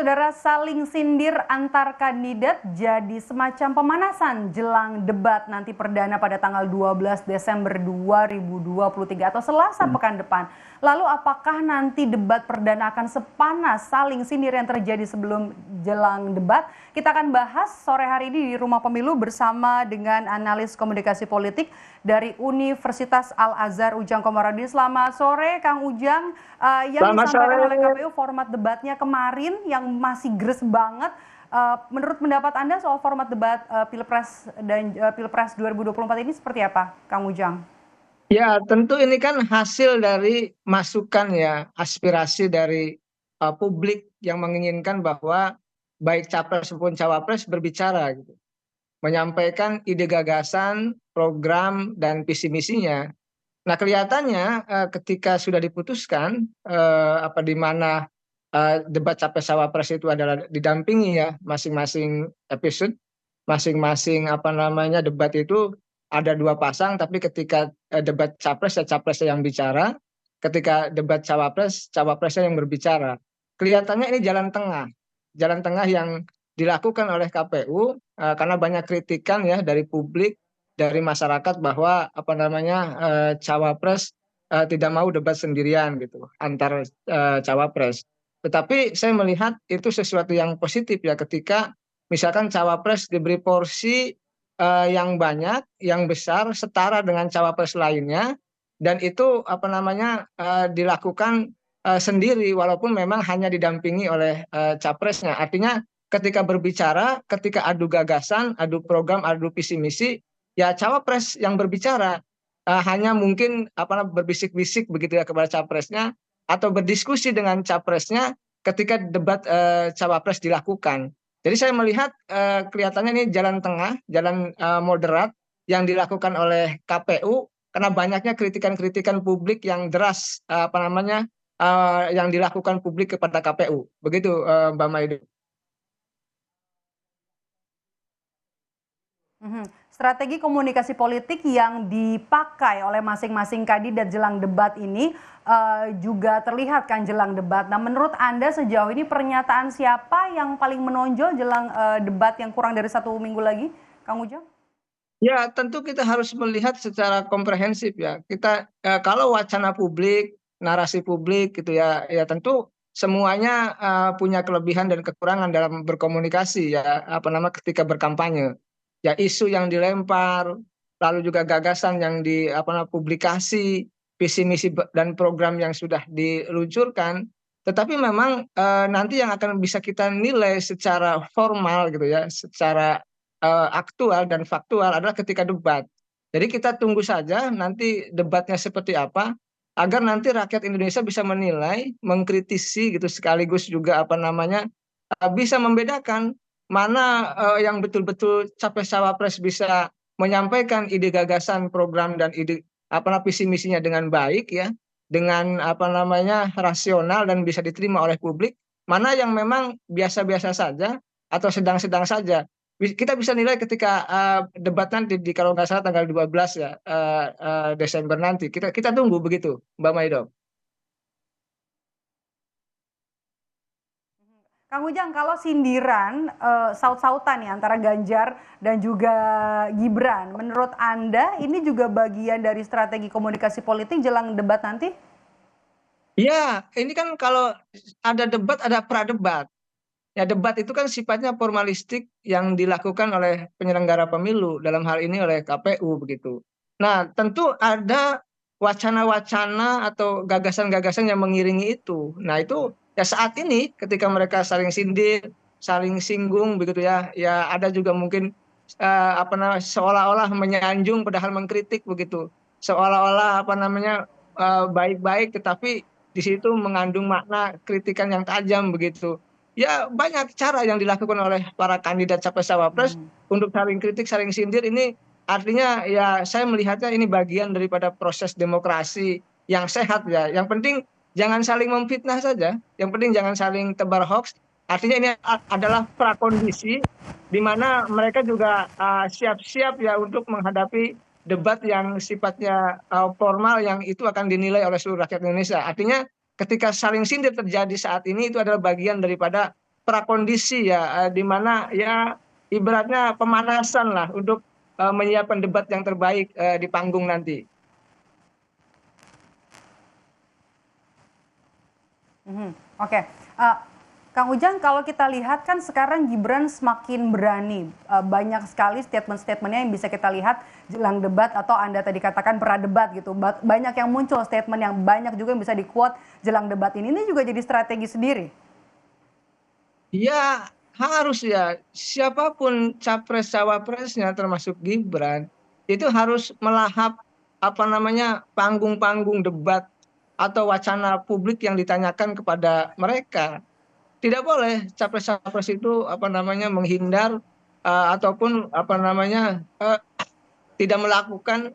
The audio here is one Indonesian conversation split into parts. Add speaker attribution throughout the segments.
Speaker 1: Saudara, saling sindir antar kandidat jadi semacam pemanasan jelang debat nanti perdana pada tanggal 12 Desember 2023 atau Selasa pekan depan. Lalu apakah nanti debat perdana akan sepanas saling sindir yang terjadi sebelum jelang debat? Kita akan bahas sore hari ini di Rumah Pemilu bersama dengan analis komunikasi politik dari Universitas Al-Azhar, Ujang Komarudin. Selamat sore Kang Ujang. Yang
Speaker 2: Selamat
Speaker 1: disampaikan oleh
Speaker 2: sore.
Speaker 1: KPU format debatnya kemarin yang masih gres banget. Menurut pendapat Anda soal format debat Pilpres dan Pilpres 2024 ini seperti apa, Kang Ujang?
Speaker 2: Ya, tentu ini kan hasil dari masukan ya, aspirasi dari publik yang menginginkan bahwa baik capres maupun cawapres berbicara gitu, menyampaikan ide gagasan, program dan visi misinya. Nah, kelihatannya ketika sudah diputuskan di mana debat capres cawapres itu adalah didampingi ya masing-masing episode, masing-masing debat itu ada dua pasang, tapi ketika debat capres ya capresnya yang bicara, ketika debat cawapres cawapresnya yang berbicara. Kelihatannya ini jalan tengah yang dilakukan oleh KPU karena banyak kritikan ya dari publik, dari masyarakat bahwa cawapres tidak mau debat sendirian gitu antar cawapres. Tetapi saya melihat itu sesuatu yang positif ya ketika misalkan cawapres diberi porsi yang banyak, yang besar, setara dengan cawapres lainnya, dan itu dilakukan sendiri walaupun memang hanya didampingi oleh capresnya. Artinya ketika berbicara, ketika adu gagasan, adu program, adu visi misi, ya cawapres yang berbicara hanya mungkin berbisik-bisik begitu ya kepada capresnya atau berdiskusi dengan capresnya ketika debat cawapres dilakukan. Jadi saya melihat kelihatannya ini jalan tengah, jalan moderat yang dilakukan oleh KPU karena banyaknya kritikan-kritikan publik yang deras yang dilakukan publik kepada KPU. Begitu Mbak Maido.
Speaker 1: Strategi komunikasi politik yang dipakai oleh masing-masing kandidat jelang debat ini juga terlihat kan jelang debat. Nah, menurut Anda sejauh ini pernyataan siapa yang paling menonjol jelang debat yang kurang dari 1 minggu lagi, Kang Ujang?
Speaker 2: Ya, tentu kita harus melihat secara komprehensif ya. Kita kalau wacana publik, narasi publik gitu ya, ya tentu semuanya punya kelebihan dan kekurangan dalam berkomunikasi ya, ketika berkampanye. Ya isu yang dilempar, lalu juga gagasan yang publikasi, visi misi dan program yang sudah diluncurkan. Tetapi memang nanti yang akan bisa kita nilai secara formal gitu ya, secara aktual dan faktual adalah ketika debat. Jadi kita tunggu saja nanti debatnya seperti apa agar nanti rakyat Indonesia bisa menilai, mengkritisi gitu sekaligus juga bisa membedakan mana yang betul-betul capres cawapres bisa menyampaikan ide gagasan, program dan ide visi misinya dengan baik ya, dengan rasional dan bisa diterima oleh publik, mana yang memang biasa-biasa saja atau sedang-sedang saja. Kita bisa nilai ketika debat nanti kalau nggak salah tanggal 12 ya Desember nanti. Kita tunggu begitu, Mbak Maido.
Speaker 1: Kang Ujang, kalau sindiran saut-sautan ya antara Ganjar dan juga Gibran, menurut Anda ini juga bagian dari strategi komunikasi politik jelang debat nanti?
Speaker 2: Ya, ini kan kalau ada debat ada pradebat. Ya debat itu kan sifatnya formalistik yang dilakukan oleh penyelenggara pemilu, dalam hal ini oleh KPU begitu. Nah, tentu ada wacana-wacana atau gagasan-gagasan yang mengiringi itu. Nah, itu ya saat ini ketika mereka saling sindir, saling singgung begitu ya, ya ada juga mungkin seolah-olah menyanjung padahal mengkritik begitu. Seolah-olah baik-baik tetapi di situ mengandung makna kritikan yang tajam begitu. Ya banyak cara yang dilakukan oleh para kandidat capres-cawapres untuk saling kritik, saling sindir. Ini artinya ya saya melihatnya ini bagian daripada proses demokrasi yang sehat ya. Yang penting jangan saling memfitnah saja. Yang penting jangan saling tebar hoax. Artinya ini adalah prakondisi di mana mereka juga siap-siap ya untuk menghadapi debat yang sifatnya formal yang itu akan dinilai oleh seluruh rakyat Indonesia. Artinya ketika saling sindir terjadi saat ini itu adalah bagian daripada prakondisi ya, di mana ya ibaratnya pemanasan lah untuk menyiapkan debat yang terbaik di panggung nanti.
Speaker 1: Mhm, oke. Kang Ujang, kalau kita lihat kan sekarang Gibran semakin berani. Banyak sekali statement-statementnya yang bisa kita lihat jelang debat atau Anda tadi katakan pra-debat gitu. Banyak yang muncul statement yang banyak juga yang bisa di-quote jelang debat ini. Ini juga jadi strategi sendiri.
Speaker 2: Ya harus ya, siapapun capres cawapresnya termasuk Gibran itu harus melahap apa namanya panggung-panggung debat atau wacana publik yang ditanyakan kepada mereka. Tidak boleh capres-capres itu apa namanya menghindar ataupun apa namanya tidak melakukan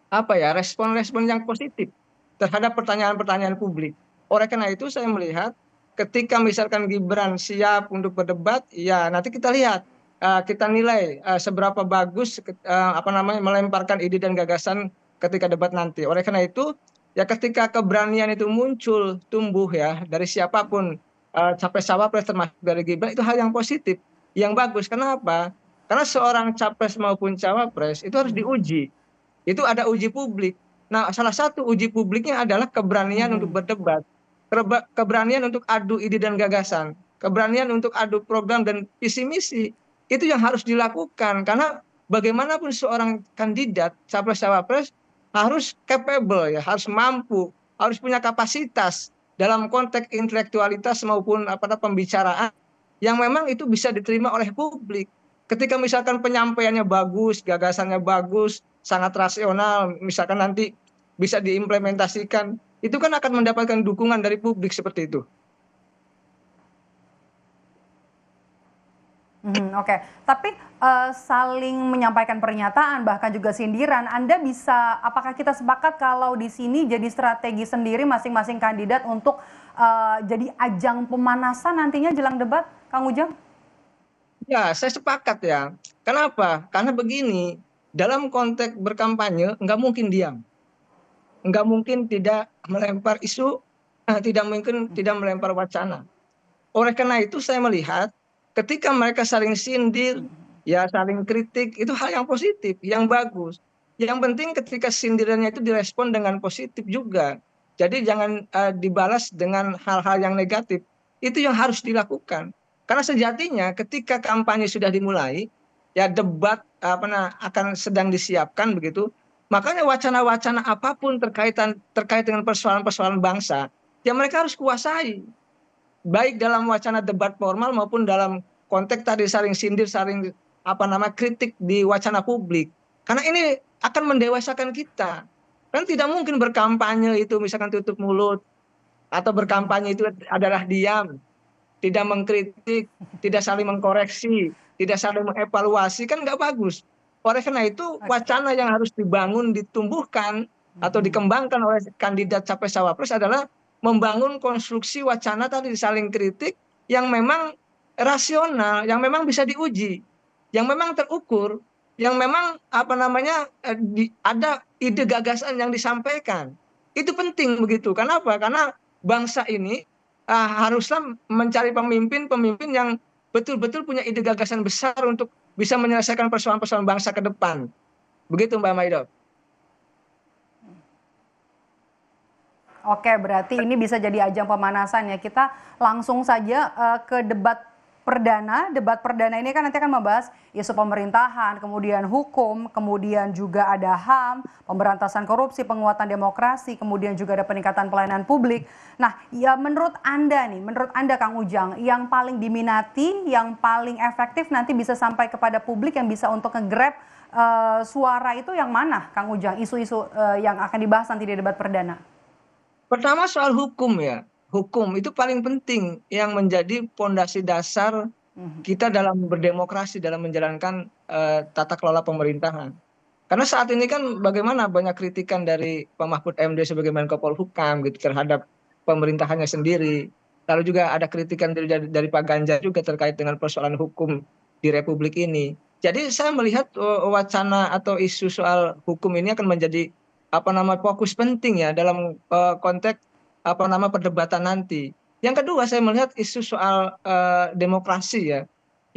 Speaker 2: apa ya respon-respon yang positif terhadap pertanyaan-pertanyaan publik. Oleh karena itu saya melihat ketika misalkan Gibran siap untuk berdebat, ya nanti kita lihat kita nilai seberapa bagus apa namanya melemparkan ide dan gagasan ketika debat nanti. Oleh karena itu ya ketika keberanian itu muncul tumbuh ya dari siapapun capres cawapres termasuk dari Gibran itu hal yang positif, yang bagus. Kenapa? Karena seorang capres maupun cawapres itu harus
Speaker 1: Mhm,
Speaker 2: diuji, itu ada uji publik. Nah, salah satu uji publiknya adalah keberanian untuk
Speaker 1: mhm.
Speaker 2: berdebat, keberanian untuk adu ide dan gagasan, keberanian untuk adu program dan visi misi. Itu yang harus dilakukan karena bagaimanapun seorang kandidat capres-cawapres harus capable ya, harus mampu, harus punya kapasitas dalam konteks intelektualitas maupun apa pembicaraan yang memang itu bisa diterima oleh publik. Ketika misalkan penyampaiannya bagus, gagasannya bagus, sangat rasional, misalkan nanti bisa diimplementasikan, itu kan akan mendapatkan dukungan dari publik seperti itu.
Speaker 1: Mhm, oke. Tapi, saling menyampaikan pernyataan bahkan juga sindiran, Anda bisa apakah kita sepakat kalau di sini jadi strategi sendiri masing-masing kandidat untuk, jadi ajang pemanasan nantinya jelang debat, Kang Ujang?
Speaker 2: Ya, saya sepakat ya. Kenapa? Karena begini, dalam konteks berkampanye nggak mungkin diam, nggak mungkin tidak melempar isu, tidak mungkin tidak melempar wacana. Oleh karena itu saya melihat ketika mereka saling sindir, ya saling kritik, itu hal yang positif, yang bagus. Yang penting ketika sindirannya itu direspon dengan positif juga. Jadi jangan dibalas dengan hal-hal yang negatif. Itu yang harus dilakukan. Karena sejatinya ketika kampanye sudah dimulai, ya debat akan sedang disiapkan begitu. Makanya wacana-wacana apapun terkait dengan persoalan-persoalan bangsa, ya mereka harus kuasai baik dalam wacana debat formal maupun dalam konteks tadi saling sindir, saling apa nama kritik di wacana publik. Karena ini akan mendewasakan kita. Kan tidak mungkin berkampanye itu misalkan tutup mulut atau
Speaker 1: Mhm,
Speaker 2: berkampanye itu adalah diam, tidak mengkritik, tidak saling mengkoreksi, tidak saling mengevaluasi, kan nggak bagus. Oleh karena itu
Speaker 1: oke.
Speaker 2: wacana yang harus dibangun, ditumbuhkan atau
Speaker 1: Mhm.
Speaker 2: dikembangkan oleh kandidat capres cawapres adalah membangun konstruksi wacana tadi saling kritik yang memang rasional, yang memang bisa diuji, yang memang terukur, yang memang apa namanya ada ide gagasan yang disampaikan. Itu penting begitu. Kenapa? Karena bangsa ini haruslah mencari pemimpin-pemimpin yang betul-betul punya ide gagasan besar untuk bisa menyelesaikan persoalan-persoalan bangsa ke depan. Begitu Mbak Maido.
Speaker 1: Oke, berarti ini bisa jadi ajang pemanasan ya. Kita langsung saja ke debat perdana. Debat perdana ini kan nanti akan membahas isu pemerintahan, kemudian hukum, kemudian juga ada HAM, pemberantasan korupsi, penguatan demokrasi, kemudian juga ada peningkatan pelayanan publik. Nah, ya menurut Anda Kang Ujang, yang paling diminati, yang paling efektif nanti bisa sampai kepada publik yang bisa untuk nge-grab suara itu yang mana Kang Ujang? Isu-isu yang akan dibahas nanti di debat perdana.
Speaker 2: Pertama soal hukum ya. Hukum itu paling penting yang menjadi pondasi dasar
Speaker 1: Mhm.
Speaker 2: kita dalam berdemokrasi, dalam menjalankan tata kelola pemerintahan. Karena saat ini kan bagaimana banyak kritikan dari Pak Mahfud MD sebagai Menko Polhukam gitu terhadap pemerintahannya sendiri. Lalu juga ada kritikan dari Pak Ganjar juga terkait dengan persoalan hukum di Republik ini. Jadi saya melihat wacana atau isu soal hukum ini akan menjadi apa nama fokus penting ya dalam konteks apa nama perdebatan nanti. Yang kedua saya melihat isu soal demokrasi ya.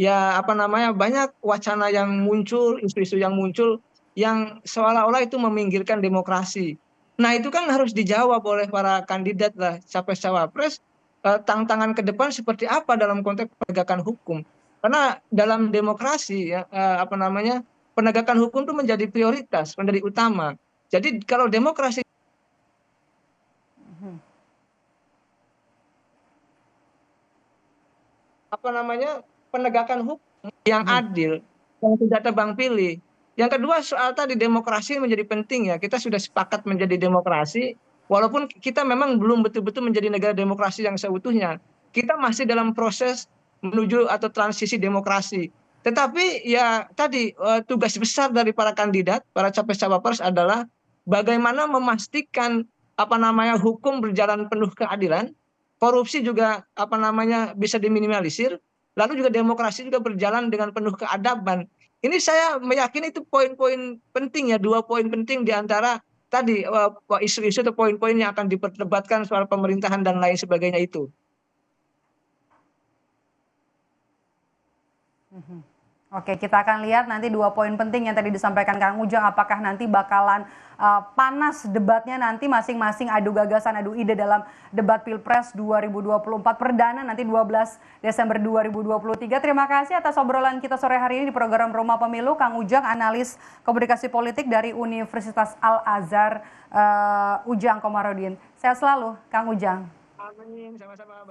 Speaker 2: Ya apa namanya banyak wacana yang muncul, isu-isu yang muncul yang seolah-olah itu meminggirkan demokrasi. Nah itu kan harus dijawab oleh para kandidat lah capres cawapres, tantangan ke depan seperti apa dalam konteks penegakan hukum. Karena dalam demokrasi ya apa namanya penegakan hukum itu menjadi prioritas, menjadi utama. Jadi kalau demokrasi apa namanya penegakan hukum yang
Speaker 1: Mhm.
Speaker 2: adil, yang tidak tebang pilih. Yang kedua soal tadi demokrasi menjadi penting ya. Kita sudah sepakat menjadi demokrasi, walaupun kita memang belum betul-betul menjadi negara demokrasi yang seutuhnya. Kita masih dalam proses menuju atau transisi demokrasi. Tetapi ya tadi tugas besar dari para kandidat, para capres-cawapres adalah bagaimana memastikan apa namanya hukum berjalan penuh keadilan, korupsi juga apa namanya bisa diminimalisir, lalu juga demokrasi juga berjalan dengan penuh keadaban. Ini saya meyakini itu poin-poin penting ya, dua poin penting di antara tadi isu-isu atau poin-poin yang akan diperdebatkan soal pemerintahan dan lain sebagainya itu.
Speaker 1: Oke, kita akan lihat nanti dua poin penting yang tadi disampaikan Kang Ujang, apakah nanti bakalan panas debatnya nanti masing-masing adu gagasan, adu ide dalam debat Pilpres 2024 perdana nanti 12 Desember 2023. Terima kasih atas obrolan kita sore hari ini di program Rumah Pemilu, Kang Ujang, analis komunikasi politik dari Universitas Al-Azhar, Ujang Komarudin. Sehat selalu, Kang Ujang.
Speaker 2: Amin, sama-sama.